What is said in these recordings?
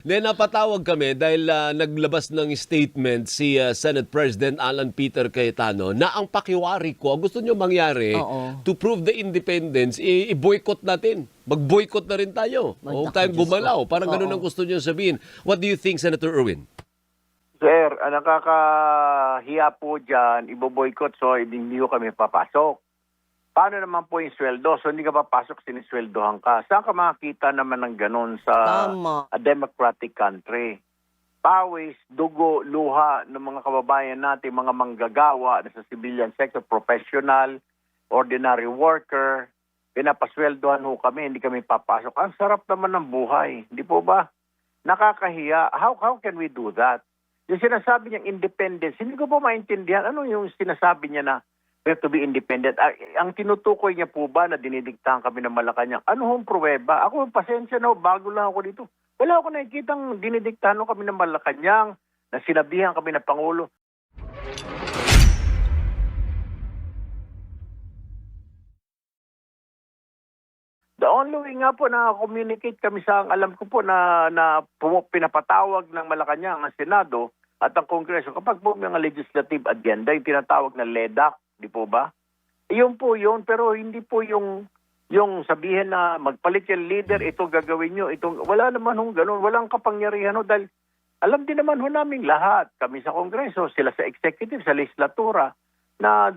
Then napatawag kami dahil naglabas ng statement si Senate President Alan Peter Cayetano na ang pakiwari ko, gusto nyo mangyari Oo. to prove the independence, i-boycott natin. Mag-boycott na rin tayo. Huwag tayong Diyos ko. gumalaw. Parang ganun Oo. ang gusto nyo sabihin. What do you think, Senator Erwin? Sir, nakakahiya po dyan, iboboykot, so hindi ko kami papasok. Paano naman po yung sweldo? So hindi ka papasok, sinisweldohan ka. Saan ka makakita naman ng ganun sa Tama. a democratic country? Pawis, dugo, luha ng mga kababayan natin, mga manggagawa na sa civilian sector, professional, ordinary worker, pinapasweldohan ho kami, hindi kami papasok. Ang sarap naman ng buhay, hindi po ba? Nakakahiya. How can we do that? Yung sinasabi niyang independence, hindi ko po maintindihan. Ano yung sinasabi niya na we have to be independent? Ang tinutukoy niya po ba na dinidiktahan kami ng Malacanang? Ano hong pruweba? Ako, pasensya na, bago lang ako dito. Wala ako nakikitang dinidiktahan kami ng Malacanang na sinabihan kami ng Pangulo. The only way nga po na communicate kami sa alam ko po na pinapatawag ng Malacanang ang Senado at ang Kongreso kapag po may mga legislative agenda, yung tinatawag na LEDAC, di po ba? Iyon po yun, pero hindi po yung sabihin na magpalit yung leader, ito gagawin nyo, wala naman hong ganun, walang kapangyarihan ho, dahil alam din naman ho namin lahat, kami sa Kongreso, sila sa executive, sa legislatura, na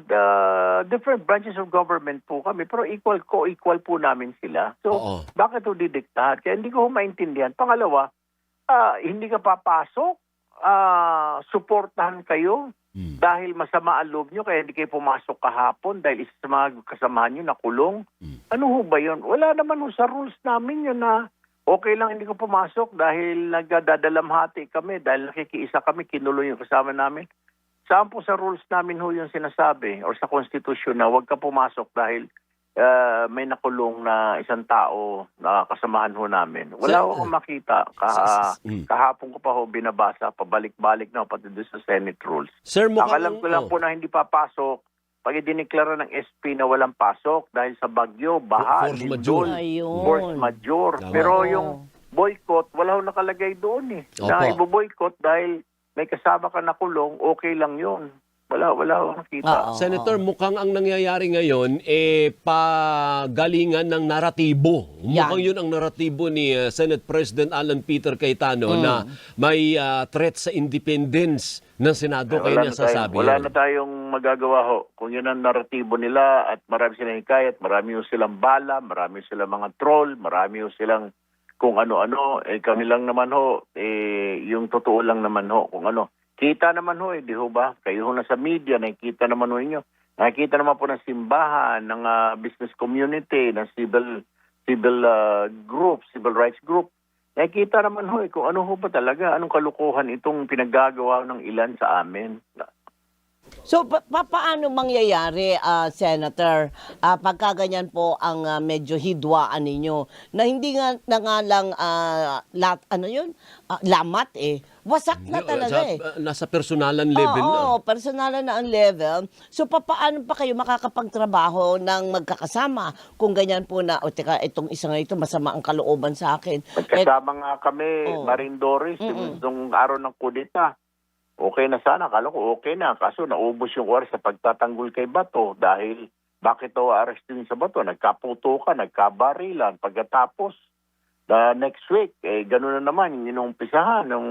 different branches of government po kami, pero co-equal po namin sila. So, Oo. bakit ho didiktahan? Kaya hindi ko ho maintindihan. Pangalawa, hindi ka papasok, suportahan kayo dahil masama ang loob nyo, kaya hindi kayo pumasok kahapon dahil isa sa mga kasamahan nyo nakulong. Ano ho ba yun? Wala naman ho sa rules namin yun na okay lang hindi ko pumasok dahil nagdadalamhati kami, dahil nakikiisa kami, kinuloy yung kasama namin. Saan po sa rules namin ho yung sinasabi or sa konstitusyon na huwag ka pumasok dahil may nakulong na isang tao na kasamahan ho namin. Wala akong makita. Kahapon ko pa ho binabasa, pabalik-balik na pati doon sa Senate rules. Sir, Ang alam ko lang po na hindi papasok, pag idineklara ng SP na walang pasok dahil sa bagyo, baha, Force lindol, majeure. Ayun. force majeure. Tama. Pero Oo. yung boycott, wala ho nakalagay doon eh. Opo. Na ibo-boycott dahil may kasama ka nakulong, okay lang yun. Wala ho nakita. Oo. Senator, mukhang ang nangyayari ngayon pagalingan ng naratibo. Mukhang yun ang naratibo ni Senate President Alan Peter Cayetano na may threat sa independence ng Senado. Kaya niya sasabi wala yun. na tayong magagawa ho. Kung yun ang naratibo nila at marami silang hikayat, marami ho silang bala, marami silang mga troll, marami ho silang kung ano-ano, kami lang naman ho, yung totoo lang naman ho, kung ano. Kita naman ho, di ho ba? Kayo ho na sa media, nakikita naman ho inyo. Nakikita naman po ng simbahan, ng business community, ng civil group, civil rights group. Nakikita naman ho, kung ano ho ba talaga, anong kalukuhan itong pinaggagawa ng ilan sa amin. So, paano mangyayari, Senator, pagka ganyan po ang medyo hidwaan ninyo, na hindi nga na nga lang, lamat wasak na talaga Nasa personalan level na. Oo, personalan na ang level. So, paano pa kayo makakapagtrabaho ng magkakasama kung ganyan po na, teka, itong isa nga ito, masama ang kalooban sa akin. Magkasama nga kami, Marindoris, yung araw ng kudeta. Okay na sana, akala ko okay na. Kaso naubos yung oras sa pagtatanggol kay Bato dahil bakit daw arrestin sa Bato? Nagkaputukan, nagkabarilan. Pagkatapos, the next week, gano'n na naman, inumpisahan ng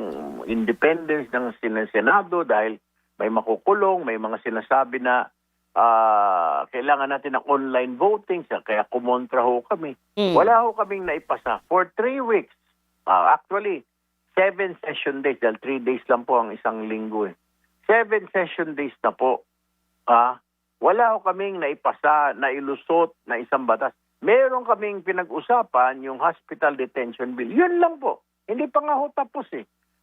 independence ng Senado dahil may makukulong, may mga sinasabi na kailangan natin ng online voting, kaya kumontra ho kami. Wala ho kaming naipasa. For 3 weeks, actually, 7 session days, dahil 3 days lang po ang isang linggo 7 session days na po. Wala ho kaming naipasa, nailusot na isang batas. Meron kaming pinag-usapan yung hospital detention bill. Yun lang po. Hindi pa nga ho tapos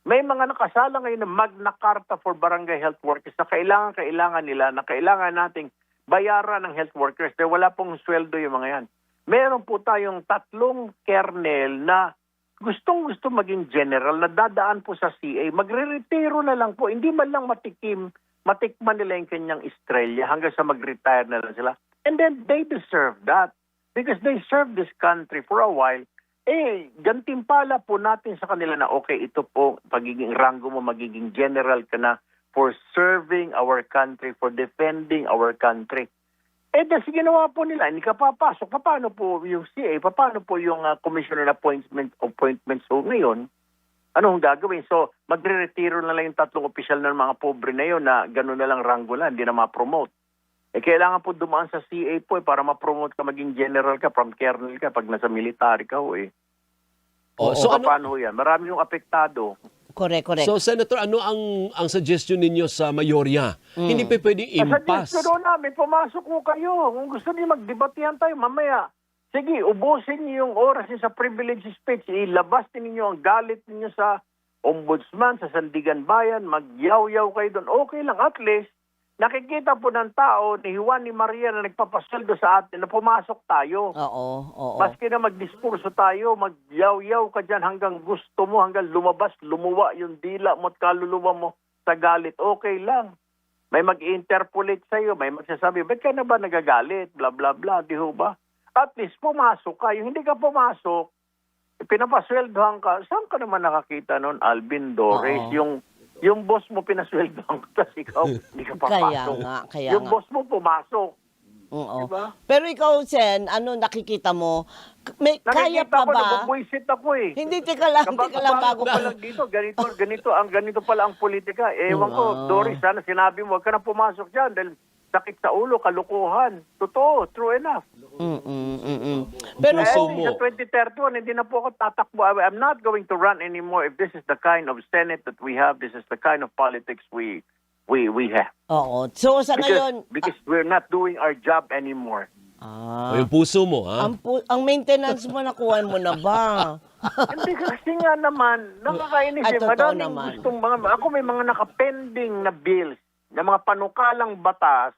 May mga nakasala ngayon na Magna Carta for Barangay Health Workers na kailangan nila, na kailangan nating bayaran ng health workers. Dahil wala pong sweldo yung mga yan. Meron po tayong 3 kernel na gustong-gusto maging general na dadaan po sa CA, magre-retiro na lang po, hindi man lang matikman nila yung kanyang estrella hanggang sa mag-retire na lang sila. And then they deserve that because they served this country for a while. gantimpala po natin sa kanila na okay, ito po, pagiging ranggo mo, magiging general ka na for serving our country, for defending our country. Dahil ginawa po nila, hindi ka papasok. Paano po yung CA? Paano po yung commissioner appointments so ngayon? Anong gagawin? So, magre-retiro na lang yung 3 opisyal ng mga pobre na yun na gano'n na lang ranggo lang, hindi na ma-promote. Kailangan po dumaan sa CA po para ma-promote ka, maging general ka, from colonel ka, pag nasa military ka ho eh. So paano yan? Marami yung apektado. Correct. So Senator, ano ang suggestion ninyo sa mayorya? Hindi pa pwedeng impasse. Sa doon namin, pumasok ko kayo. Kung gusto niyo magdebatihan tayo mamaya, sige, ubusin niyo yung oras niyo sa privilege speech. Ilabas niyo ang galit niyo sa ombudsman, sa Sandigan Bayan. Magyaw-yaw kayo doon. Okay lang, at least, nakikita po ng tao ni Juan ni Maria na nagpapasweldo sa atin na pumasok tayo. Oo. Maski na magdiskurso tayo, magyaw-yaw ka dyan hanggang gusto mo, hanggang lumabas, lumuwa yung dila mo at kaluluwa mo sa galit. Okay lang. May mag-interpolate sa'yo, may magsasabi, ba't ka na ba nagagalit? Bla bla bla, di ho ba? At least pumasok ka. Yung hindi ka pumasok, pinapasweldohan ka. Saan ka naman nakakita nun, Alvin Dores? Yung boss mo pinasweldohan ka, tapos ikaw hindi ka papasok. Kaya yung nga. boss mo pumasok. Oo. Diba? Pero ikaw, Sen, ano nakikita mo? Kaya pa ba? Nabubwisit ako eh. Hindi, teka lang, bago pa lang dito. Ganito pala ang politika. Ewan ko, Doris, sana sinabi mo, huwag ka na pumasok dyan dahil sakit sa ulo, kalukuhan. Totoo, true enough. Pero Puso sa mo. 2031, hindi na po ako tatakbo. I'm not going to run anymore if this is the kind of Senate that we have, this is the kind of politics we have. Oo. So sa ngayon, Because we're not doing our job anymore. O yung puso mo, ha? ang maintenance mo nakuha mo na ba? Hindi kasi nga naman, nakakainis Ay, eh. totoo Madaming naman. gustong ako may mga nakapending na bills, na mga panukalang batas,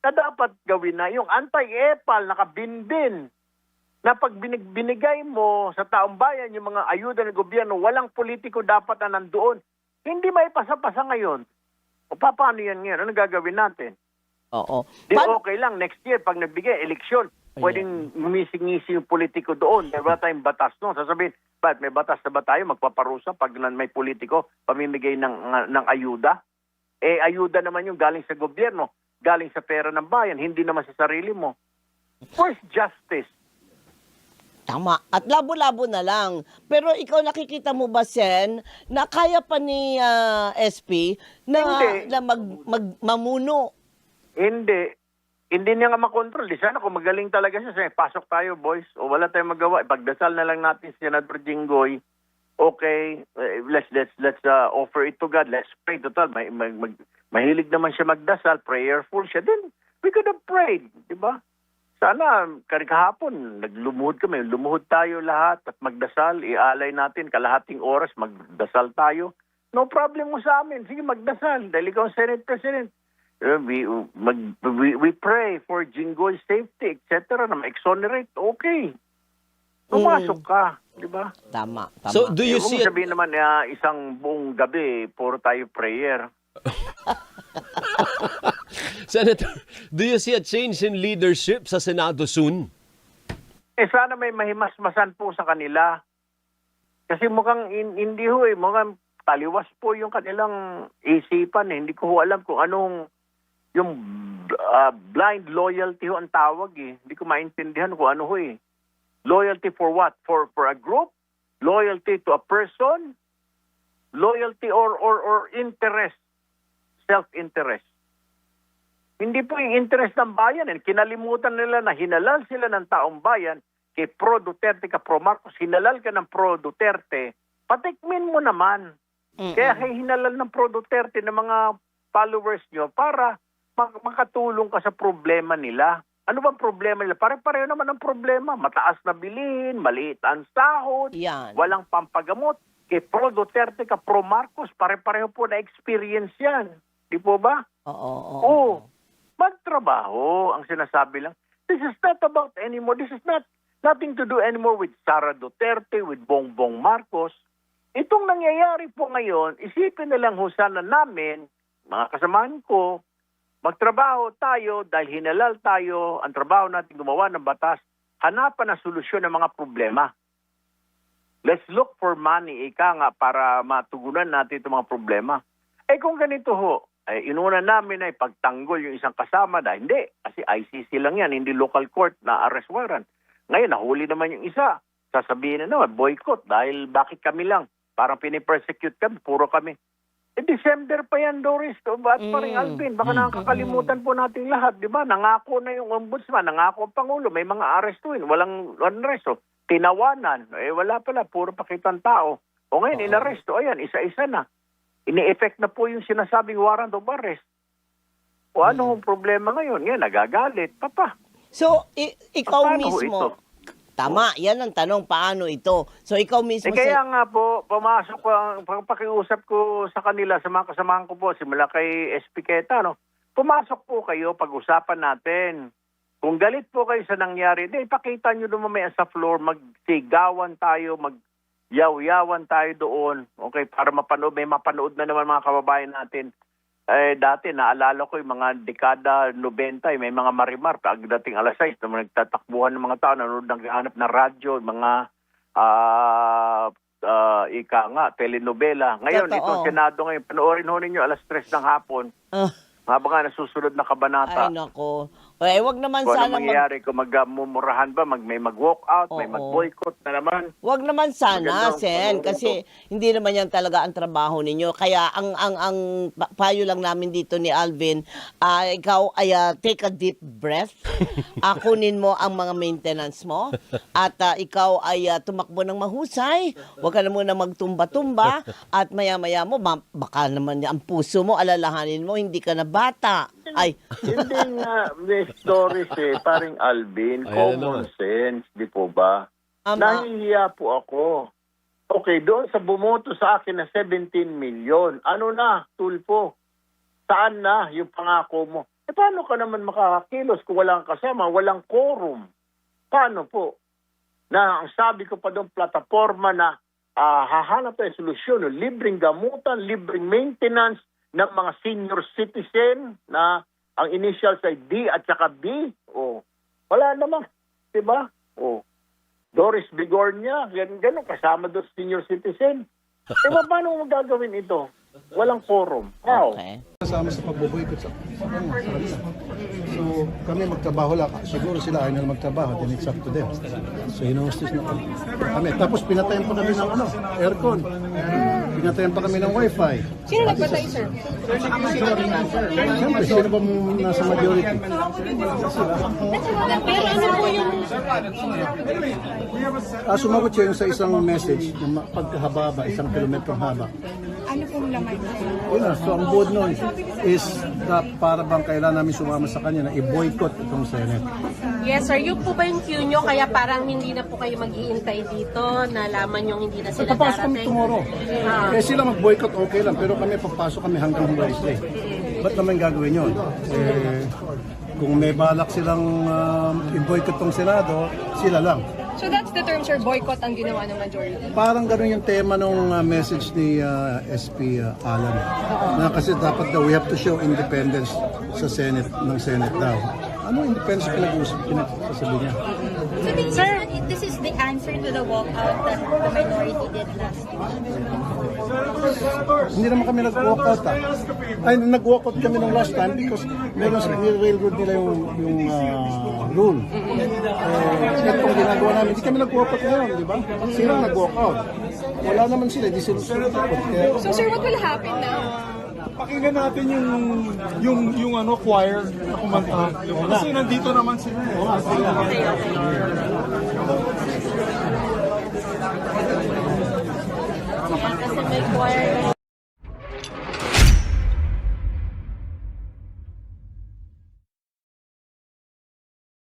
na dapat gawin na yung anti-EPAL, nakabinbin, na pag binigay mo sa taong bayan yung mga ayuda ng gobyerno, walang politiko dapat na nandoon. Hindi maipasa-pasa ngayon. O paano yan ngayon? Ano gagawin natin? Oo. Di okay lang, next year, pag nagbigay, eleksyon, pwedeng ngisi-ngisi yung politiko doon. Dahil wala tayong batas no. Sasabihin, ba't may batas na ba tayo magpaparusa pag may politiko pamimigay ng ayuda? Ayuda naman yung galing sa gobyerno, galing sa pera ng bayan, hindi naman sa sarili mo. Where's justice? Tama. At labo-labo na lang. Pero ikaw nakikita mo ba, Sen, na kaya pa ni SP na mamuno? Hindi. Hindi niya nga makontrol. Di sana kung magaling talaga siya, pasok tayo, boys. O wala tayong magawa. Ipagdasal na lang natin si Senator Jinggoy. Okay, let's offer it to God. Let's pray. Total, mahilig naman siya magdasal. Prayerful siya. Then, we could have prayed. Diba? Sana, kahapon, naglumuhod kami. Lumuhod tayo lahat at magdasal. Ialay natin kalahating oras. Magdasal tayo. No problem mo sa amin. Sige, magdasal. Dahil ikaw ang Senate President. We pray for Jinggoy's safety, etc. na ma-exonerate. Okay. Pumasok ka. Diba? Tama. So, do you see sabihin naman isang buong gabi, puro tayo prayer. Senator, do you see a change in leadership sa Senado soon? Sana may mahimasmasan po sa kanila. Kasi mukhang hindi ho mukhang taliwas po yung kanilang isipan. Hindi ko ho alam kung anong yung blind loyalty ho ang tawag eh. Hindi ko maintindihan kung ano ho eh. Loyalty for what? For a group? Loyalty to a person? Loyalty or interest? Self-interest? Hindi po yung interest ng bayan. Kinalimutan nila na hinalal sila ng taong bayan kay Pro Duterte ka Pro Marcos. Hinalal ka ng Pro Duterte. Patikmin mo naman. Kaya hinalal ng Pro Duterte ng mga followers nyo para makatulong ka sa problema nila. Ano bang problema nila? Pare-pareho naman ang problema. Mataas na bilihin, maliit ang sahod, walang pampagamot. Kay Pro Duterte ka Pro Marcos, pare-pareho po na experience yan. Di po ba? Oo. Magtrabaho, ang sinasabi lang. This is not about anymore. This is nothing to do anymore with Sara Duterte, with Bongbong Marcos. Itong nangyayari po ngayon, isipin na lang sana namin, mga kasamahan ko, magtrabaho tayo dahil hinalal tayo, ang trabaho natin gumawa ng batas, hanapan ng solusyon ng mga problema. Let's look for money, ika nga, para matugunan natin itong mga problema. Eh kung ganito ho, inuna namin ay pagtanggol yung isang kasama na hindi. Kasi ICC lang yan, hindi local court na arrest warrant. Ngayon, nahuli naman yung isa. Sasabihin na naman, boycott dahil bakit kami lang? Parang pinipersecute kami, puro kami. December pa yan, Doris. At paring Alvin, baka nakakalimutan po natin lahat, di ba? Nangako na yung ombudsman, nangako ang Pangulo, may mga arestuin, walang unrest. Tinawanan, wala pala, puro pakitang tao. O ngayon, inaresto, ayan, isa-isa na. Ini-effect na po yung sinasabing warrant of arrest. O ano ang problema ngayon? Yan, nagagalit. Papa, So, ikaw paano mismo, ito? tama, yan ang tanong, paano ito? So, ikaw mismo, Kaya nga po, pumasok ko, pakiusap ko sa kanila, sa mga kasamahan ko po, simula kay SP Queta, no? Pumasok po kayo, pag-usapan natin. Kung galit po kayo sa nangyari, ipakita nyo naman may sa floor, magsigawan tayo, yaw-yawan tayo doon, okay, para may mapanood na naman mga kababayan natin. Dati, naalala ko yung mga dekada 90, may mga marimar, pagdating alas 6, naman nagtatakbuhan ng mga tao, nanonood naghahanap ng radyo, mga ika nga, telenovela. Ngayon, Totoo. itong Senado ngayon, panoorin ho ninyo alas 3 ng hapon, habang nga nasusunod na kabanata. ay nako. Wag naman Kung sana ano mangyayari, kung magmumurahan ba, may mag-walk out, may Oo. mag-boycott na naman. Wag naman sana, Magandang Sen, panoorin kasi hindi naman yan talaga ang trabaho ninyo. Kaya ang payo lang namin dito ni Alvin, ikaw ay take a deep breath. Kunin mo ang mga maintenance mo at ikaw ay tumakbo ng mahusay. Wag ka na muna magtumba-tumba at maya-maya mo baka naman ang puso mo alalahanin mo hindi ka na bata. Ay. Hindi nga, Miss Doris, paring Alvin, Ayan common naman. sense, di po ba? Ama. Nahihiya po ako. Okay, doon sa bumoto sa akin na 17 million, ano na, tulpo? Saan na yung pangako mo? Paano ka naman makakakilos kung walang kasama, walang quorum? Paano po? Na ang sabi ko pa doon, plataforma na hahanap tayo solusyon, libreng gamutan, libreng maintenance ng mga senior citizen na ang initials ay D at saka B. Wala naman. Diba? Doris Bigornia, ganun, kasama doon senior citizen. Paano mo gagawin ito? Walang quorum. How? Okay. Kasama sa pagboboykot sa kanila. So, kami magtrabaho lang. Siguro sila ayaw nila magtrabaho, then it's up to them. So, hinustis na kami. Tapos, pinatayan pa kami ng aircon. Pinatayan pa kami ng wifi. Sino nagpatay, sir? Siyempre, sino ba nasa majority? Pero ano po yung... Sumagot siya yung sa isang message, yung pagkahaba ba, 1 kilometrong haba. Ano pong laman? So, ang buod nun is na para bang kailangan namin sumama sa kanya na i-boycott itong Senate. Yes, sir. Yung po ba yung cue nyo? Kaya parang hindi na po kayo mag-iintay dito. Nalaman yung hindi na sila Papasok kami darating. tomorrow. Eh sila mag-boycott, okay lang. Pero kami papasok kami hanggang Wednesday. Ba't naman gagawin yun? Kung may balak silang i-boycott tong Senado, sila lang. So that's the term, sir, boycott ang ginawa ng majority. Parang ganun yung tema ng message ni SP Alan. Na kasi dapat daw we have to show independence sa Senate, ng Senate daw. Ano independence pinagsasabi niya? So this is the answer to the walkout that the minority did last week. Hindi naman kami nag-walkout Ay, nag-walkout kami ng last time because meron sa railroad nila yung rule. Itong ginagawa namin, hindi kami nag-walkout ngayon, di ba? Sila nag-walkout. Wala naman sila, di sila sumakot. So sir, what will happen now? Pakinggan natin yung choir na kumanta. Kasi nandito naman sila.